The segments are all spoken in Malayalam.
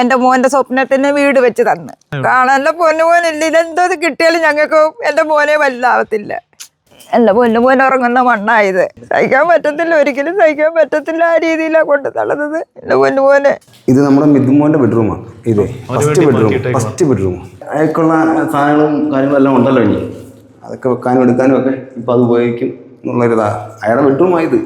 എന്റെ മോന്റെ സ്വപ്നത്തിന് വീട് വെച്ച് തന്ന് കാണാനുള്ള പൊന്നുമോനില്ല. ഇതെന്തോ കിട്ടിയാലും ഞങ്ങൾക്ക് എന്റെ മോനെ വലുതാവത്തില്ല. എന്റെ പൊന്നുമോൻ ഉറങ്ങുന്ന മണ്ണായത്. സഹിക്കാൻ പറ്റത്തില്ല, ഒരിക്കലും സഹിക്കാൻ പറ്റത്തില്ല. ആ രീതിയിലാണ് കൊണ്ട് തള്ളുന്നത് എന്റെ പൊന്നുമോനെ. ഇത് നമ്മുടെ മിഥുമോന്റെ ബെഡ്റൂമാണ്. ഇത് ഫസ്റ്റ് ബെഡ്റൂം. അയാൾക്കുള്ള സാധനങ്ങളും കാര്യങ്ങളും എല്ലാം ഉണ്ടല്ലോ. ഇനി അതൊക്കെ വെക്കാനും എടുക്കാനും ഒക്കെ ഇപ്പം അത് ഉപയോഗിക്കും എന്നുള്ളൊരിതാ അയാളുടെ ബെഡ്റൂമായത്.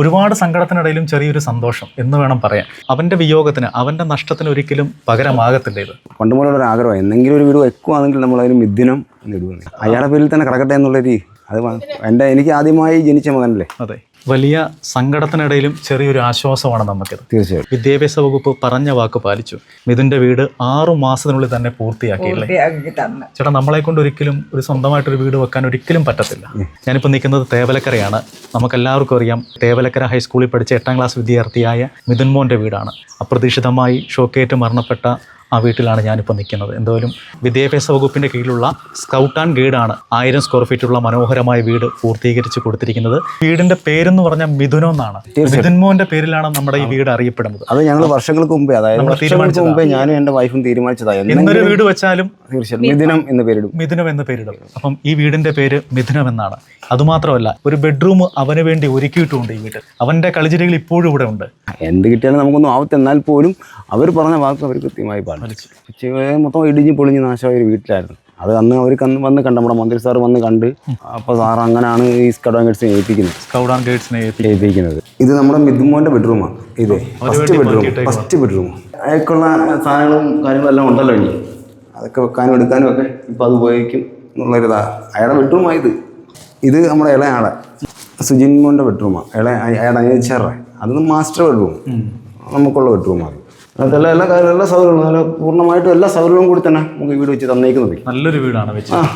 ഒരുപാട് സങ്കടത്തിനിടയിലും ചെറിയൊരു സന്തോഷം എന്ന് വേണം പറയാൻ. അവൻ്റെ വിയോഗത്തിന്, അവൻ്റെ നഷ്ടത്തിന് ഒരിക്കലും പകരമാകത്തില്ല ഇത്. പണ്ട് മുതലുള്ള ഒരു ആഗ്രഹം, എന്തെങ്കിലും ഒരു വീട് വെക്കുവാണെങ്കിൽ നമ്മളതിന് മിഥുനം എന്ന് ഇടുവെന്ന്. അയാളുടെ പേരിൽ തന്നെ കിടക്കട്ടെ എന്നുള്ളൊരു അത് എനിക്ക് ആദ്യമായി ജനിച്ച മകനല്ലേ. അതെ, വലിയ സങ്കടത്തിനിടയിലും ചെറിയൊരു ആശ്വാസമാണ് നമുക്കിത്. തീർച്ചയായും വിദ്യാഭ്യാസ വകുപ്പ് പറഞ്ഞ വാക്ക് പാലിച്ചു. മിഥുന്റെ വീട് 6 മാസത്തിനുള്ളിൽ തന്നെ പൂർത്തിയാക്കിയില്ലേ ചേട്ടാ? നമ്മളെ കൊണ്ട് ഒരിക്കലും ഒരു സ്വന്തമായിട്ടൊരു വീട് വെക്കാൻ ഒരിക്കലും പറ്റത്തില്ല. ഞാനിപ്പോൾ നിൽക്കുന്നത് തേവലക്കരയാണ്. നമുക്കെല്ലാവർക്കും അറിയാം, തേവലക്കര ഹൈസ്കൂളിൽ പഠിച്ച 8ാം ക്ലാസ് വിദ്യാർത്ഥിയായ മിഥുൻ മോൻ്റെ വീടാണ്. അപ്രതീക്ഷിതമായി ഷോക്കേറ്റ് മരണപ്പെട്ട ആ വീട്ടിലാണ് ഞാനിപ്പോൾ നിൽക്കുന്നത്. എന്തായാലും വിദ്യാഭ്യാസ വകുപ്പിൻ്റെ കീഴിലുള്ള സ്കൗട്ട് ആൻഡ് ഗൈഡാണ് 1000 സ്ക്വയർ ഫീറ്റുള്ള മനോഹരമായ വീട് പൂർത്തീകരിച്ച് കൊടുത്തിരിക്കുന്നത്. വീടിന്റെ പേരെന്ന് പറഞ്ഞാൽ മിഥുനോ എന്നാണ്. മിഥുൻ മോന്റെ പേരിലാണ് നമ്മുടെ ഈ വീട് അറിയപ്പെടുന്നത്. അത് ഞങ്ങൾ വർഷങ്ങൾക്ക് മുമ്പേ, അതായത് വർഷങ്ങൾക്ക് മുമ്പേ ഞാനും എൻ്റെ വൈഫും തീരുമാനിച്ചതായി എന്നൊരു വീട് വെച്ചാലും മിഥുനം എന്ന് പേരിടും. മിഥുനം എന്ന് പേരിടും. അപ്പം ഈ വീടിന്റെ പേര് മിഥുനം എന്നാണ്. അതുമാത്രമല്ല, ഒരു ബെഡ്റൂം അവന് വേണ്ടി ഒരുക്കിയിട്ടുമുണ്ട് ഈ വീട്ടിൽ. അവന്റെ കളിച്ചിരികൾ ഇപ്പോഴും ഇവിടെ ഉണ്ട്. എന്ത് കിട്ടിയാലും നമുക്കൊന്നും ആവത്തെന്നാൽ പോലും അവർ പറഞ്ഞ വാക്ക് അവർ കൃത്യമായി പാലിച്ചു. മൊത്തം ഇടിഞ്ഞ് പൊളിഞ്ഞ് നാശമായ ഒരു വീട്ടിലായിരുന്നു അത്. അന്ന് അവർക്ക് വന്ന് കണ്ട്, നമ്മുടെ മന്ത്രി സാർ വന്ന് കണ്ട്. അപ്പോൾ സാർ അങ്ങനെയാണ് ഈ സ്കൗട്ട് ആൻഡ് ഗൈഡ്സിനെ ഏൽപ്പിക്കുന്നത്. ഇത് നമ്മുടെ മിഥുമോന്റെ ബെഡ്റൂമാണ്. ഇത് ഫസ്റ്റ് ബെഡ്റൂം. അയാൾക്കുള്ള സാധനങ്ങളും കാര്യങ്ങളും എല്ലാം ഉണ്ടല്ലോ. ഇനി അതൊക്കെ വെക്കാനും എടുക്കാനും ഒക്കെ ഇപ്പം അത് ഉപയോഗിക്കും എന്നുള്ളൊരിതാ അയാളുടെ ബെഡ്റൂമായത്. ഇത് നമ്മുടെ ഇളയാളെ സുജിൻ മോൻ്റെ ബെഡ്റൂമാണ്. അയാളുടെ അനിയച്ചാറുടെ അത് മാസ്റ്റർ ബെഡ്റൂം, നമുക്കുള്ള ബെഡ്റൂമാണ്. അതെല്ലാ എല്ലാ സൗകര്യങ്ങളും നല്ല പൂർണ്ണമായിട്ടും എല്ലാ സൗകര്യവും കൂടി തന്നെ നമുക്ക് വീട് വെച്ച് തന്നേക്കുന്നത്. നല്ലൊരു വീടാണ് വെച്ചത്.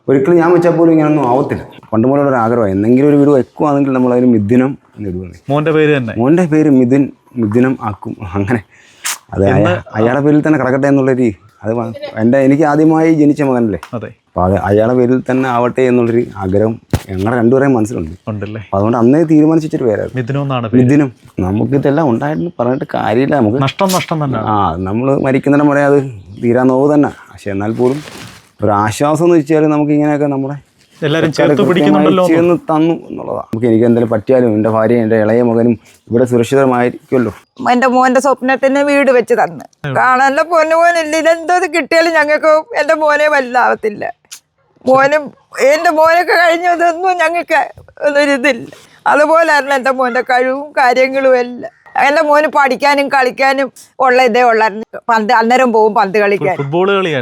ഒരിക്കലും ഞാൻ വെച്ചാൽ പോലും ഇങ്ങനൊന്നും ആവത്തില്ല. പണ്ട് മുതലുള്ള ഒരു ആഗ്രഹം, എന്തെങ്കിലും ഒരു വീട് വെക്കുവാണെങ്കിൽ നമ്മളതിന് മിഥുനം എന്ന് ഇടുവെന്ന്. മോൻ്റെ പേര് തന്നെ, മോൻ്റെ പേര് മിഥുനം ആക്കും. അങ്ങനെ അത് അയാളുടെ പേരിൽ തന്നെ കിടക്കട്ടെ എന്നുള്ളൊരു അത് എനിക്ക് ആദ്യമായി ജനിച്ച മകനല്ലേ. അതെ, അപ്പോൾ അത് അയാളുടെ പേരിൽ തന്നെ ആവട്ടെ എന്നുള്ളൊരു ആഗ്രഹം ഞങ്ങളുടെ രണ്ടുപേരെയും മനസ്സിലുണ്ട്. ഉണ്ടല്ലേ. അതുകൊണ്ട് അന്നേ തീരുമാനിച്ചിട്ട് പേരാണ് മിഥുനം. നമുക്കിതെല്ലാം ഉണ്ടായിരുന്നു പറഞ്ഞിട്ട് കാര്യമില്ല. നമുക്ക് നഷ്ടം തന്നെ. നമ്മൾ മരിക്കുന്നതിന് മുന്നേ അത് തീരാൻ നോവ് തന്നെ. പക്ഷെ എന്നാൽ പോലും ഒരു ആശ്വാസം എന്ന് വെച്ചാൽ നമുക്ക് ഇങ്ങനെയൊക്കെ നമ്മുടെ എല്ലാവരും ചേർന്ന് തന്നു എന്നുള്ളതാണ്. നമുക്ക് എനിക്ക് എന്തെങ്കിലും പറ്റിയാലും എൻ്റെ ഭാര്യയും എൻ്റെ ഇളയ മകനും ഇവിടെ സുരക്ഷിതമായിരിക്കുമല്ലോ. എന്റെ മോന്റെ സ്വപ്നത്തിന് വീട് വെച്ച് തന്ന് കാണാനുള്ള പൊന്നുമോനില്ല. ഇതെന്തോ കിട്ടിയാലും ഞങ്ങൾക്ക് എന്റെ മോനെ വലുതാവത്തില്ല. മോനും എന്റെ മോനൊക്കെ കഴിഞ്ഞതൊന്നും ഞങ്ങൾക്ക് ഒരിതില്ല. അതുപോലായിരുന്നു എന്റെ മോന്റെ കഴിവും കാര്യങ്ങളും എല്ലാം. എന്റെ മോന് പഠിക്കാനും കളിക്കാനും ഉള്ള ഇതേ ഉള്ളായിരുന്നു. അന്നേരം പോകും പന്ത് കളിക്കാൻ.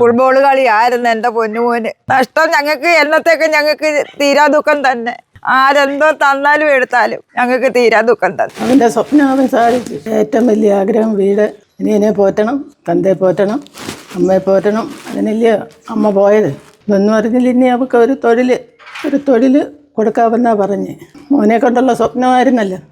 ഫുട്ബോൾ കളിയായിരുന്നു എന്റെ പൊന്നുമോന്. നഷ്ടം ഞങ്ങൾക്ക് എന്നത്തേക്ക് ഞങ്ങൾക്ക് തീരാ ദുഃഖം തന്നെ. ആരെന്തോ തന്നാലും എടുത്താലും ഞങ്ങൾക്ക് തീരാ ദുഃഖം തന്നെ. അവൻ്റെ സ്വപ്നം അവൻ സാധിച്ചു. ഏറ്റവും വലിയ ആഗ്രഹം വീട്. ഇനിയെ പോറ്റണം, തന്തയെ പോറ്റണം, അമ്മയെ പോറ്റണം. അതിനല്ലേ അമ്മ പോയത്. ഇതൊന്നും അറിഞ്ഞില്ല. ഇനി അവൾക്ക് ഒരു തൊഴിൽ കൊടുക്കാമെന്നാ പറഞ്ഞ്. മോനെ കൊണ്ടുള്ള സ്വപ്നമായിരുന്നല്ലോ.